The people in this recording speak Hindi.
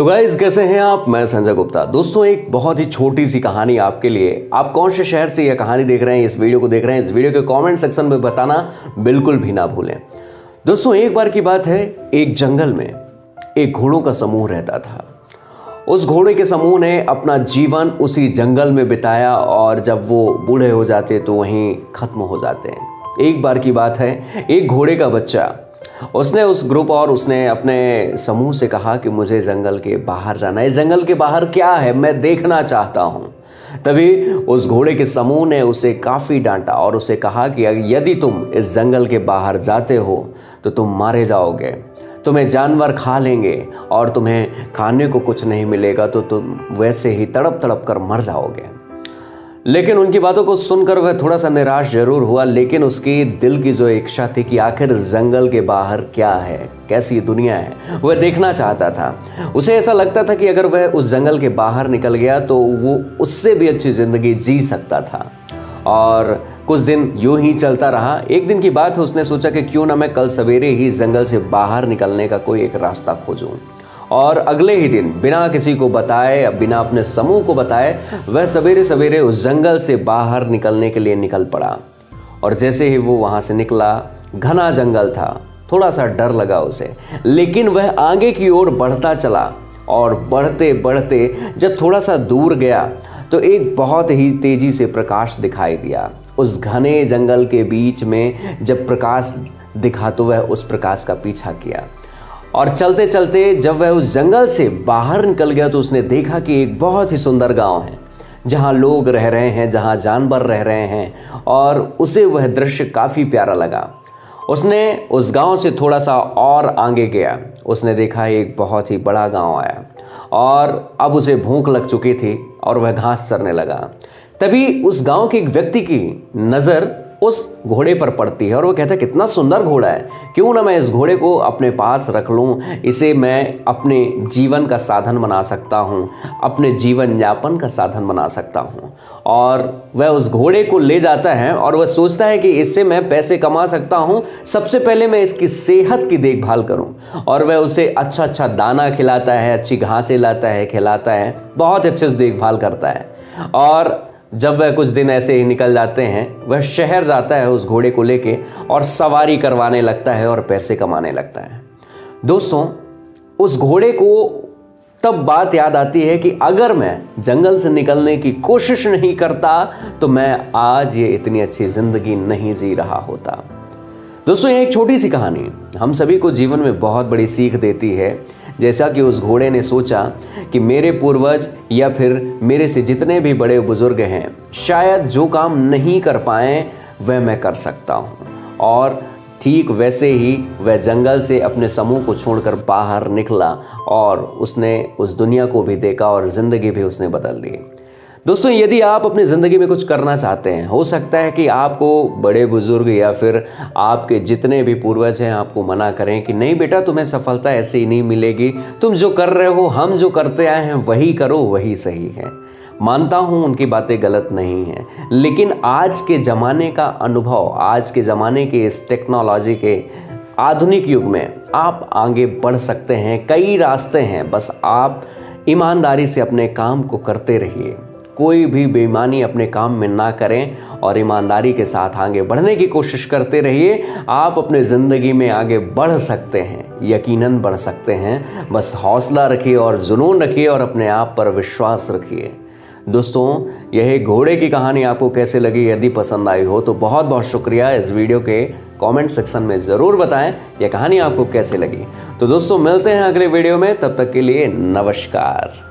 तो गाइस कैसे हैं आप। मैं संजय गुप्ता। दोस्तों एक बहुत ही छोटी सी कहानी आपके लिए। आप कौन से शहर से यह कहानी देख रहे हैं, इस वीडियो को देख रहे हैं, इस वीडियो के कमेंट सेक्शन में बताना बिल्कुल भी ना भूलें। दोस्तों एक बार की बात है, एक जंगल में एक घोड़ों का समूह रहता था। उस घोड़े के समूह ने अपना जीवन उसी जंगल में बिताया और जब वो बूढ़े हो जाते तो वहीं खत्म हो जाते हैं। एक बार की बात है, एक घोड़े का बच्चा उसने उस ग्रुप और उसने अपने समूह से कहा कि मुझे जंगल के बाहर जाना है। जंगल के बाहर क्या है मैं देखना चाहता हूँ। तभी उस घोड़े के समूह ने उसे काफ़ी डांटा और उसे कहा कि यदि तुम इस जंगल के बाहर जाते हो तो तुम मारे जाओगे, तुम्हें जानवर खा लेंगे और तुम्हें खाने को कुछ नहीं मिलेगा, तो तुम वैसे ही तड़प तड़प कर मर जाओगे। लेकिन उनकी बातों को सुनकर वह थोड़ा सा निराश जरूर हुआ, लेकिन उसकी दिल की जो इच्छा थी कि आखिर जंगल के बाहर क्या है, कैसी दुनिया है, वह देखना चाहता था। उसे ऐसा लगता था कि अगर वह उस जंगल के बाहर निकल गया तो वो उससे भी अच्छी ज़िंदगी जी सकता था। और कुछ दिन यूं ही चलता रहा। एक दिन की बात है, उसने सोचा कि क्यों ना मैं कल सवेरे ही जंगल से बाहर निकलने का कोई एक रास्ता खोजूं। और अगले ही दिन बिना किसी को बताए, बिना अपने समूह को बताए, वह सवेरे सवेरे उस जंगल से बाहर निकलने के लिए निकल पड़ा। और जैसे ही वो वहाँ से निकला, घना जंगल था, थोड़ा सा डर लगा उसे, लेकिन वह आगे की ओर बढ़ता चला। और बढ़ते बढ़ते जब थोड़ा सा दूर गया तो एक बहुत ही तेजी से प्रकाश दिखाई दिया। उस घने जंगल के बीच में जब प्रकाश दिखा तो वह उस प्रकाश का पीछा किया। और चलते चलते जब वह उस जंगल से बाहर निकल गया तो उसने देखा कि एक बहुत ही सुंदर गांव है, जहां लोग रह रहे हैं, जहां जानवर रह रहे हैं, और उसे वह दृश्य काफ़ी प्यारा लगा। उसने उस गांव से थोड़ा सा और आगे गया। उसने देखा एक बहुत ही बड़ा गांव आया और अब उसे भूख लग चुकी थी और वह घास चरने लगा। तभी उस गांव के एक व्यक्ति की नज़र उस घोड़े पर पड़ती है और वो कहता है कितना सुंदर घोड़ा है, क्यों ना मैं इस घोड़े को अपने पास रख लूँ, इसे मैं अपने जीवन का साधन बना सकता हूँ, अपने जीवन यापन का साधन बना सकता हूँ। और वह उस घोड़े को ले जाता है और वह सोचता है कि इससे मैं पैसे कमा सकता हूँ, सबसे पहले मैं इसकी सेहत की देखभाल करूँ। और वह उसे अच्छा अच्छा दाना खिलाता है, अच्छी घासें लाता है, खिलाता है, बहुत अच्छे से देखभाल करता है। और जब वह कुछ दिन ऐसे ही निकल जाते हैं, वह शहर जाता है उस घोड़े को लेके और सवारी करवाने लगता है और पैसे कमाने लगता है। दोस्तों उस घोड़े को तब बात याद आती है कि अगर मैं जंगल से निकलने की कोशिश नहीं करता तो मैं आज ये इतनी अच्छी ज़िंदगी नहीं जी रहा होता। दोस्तों यह एक छोटी सी कहानी हम सभी को जीवन में बहुत बड़ी सीख देती है। जैसा कि उस घोड़े ने सोचा कि मेरे पूर्वज या फिर मेरे से जितने भी बड़े बुजुर्ग हैं, शायद जो काम नहीं कर पाए वह मैं कर सकता हूँ। और ठीक वैसे ही वह जंगल से अपने समूह को छोड़कर बाहर निकला और उसने उस दुनिया को भी देखा और ज़िंदगी भी उसने बदल दी। दोस्तों यदि आप अपनी ज़िंदगी में कुछ करना चाहते हैं, हो सकता है कि आपको बड़े बुजुर्ग या फिर आपके जितने भी पूर्वज हैं आपको मना करें कि नहीं बेटा तुम्हें सफलता ऐसे ही नहीं मिलेगी, तुम जो कर रहे हो, हम जो करते आए हैं वही करो, वही सही है। मानता हूँ उनकी बातें गलत नहीं हैं, लेकिन आज के ज़माने का अनुभव, आज के ज़माने के इस टेक्नोलॉजी के आधुनिक युग में आप आगे बढ़ सकते हैं। कई रास्ते हैं, बस आप ईमानदारी से अपने काम को करते रहिए, कोई भी बेईमानी अपने काम में ना करें और ईमानदारी के साथ आगे बढ़ने की कोशिश करते रहिए। आप अपने ज़िंदगी में आगे बढ़ सकते हैं, यकीनन बढ़ सकते हैं। बस हौसला रखिए और जुनून रखिए और अपने आप पर विश्वास रखिए। दोस्तों यह घोड़े की कहानी आपको कैसे लगी? यदि पसंद आई हो तो बहुत बहुत शुक्रिया। इस वीडियो के कमेंट सेक्शन में ज़रूर बताएं यह कहानी आपको कैसे लगी। तो दोस्तों मिलते हैं अगले वीडियो में, तब तक के लिए नमस्कार।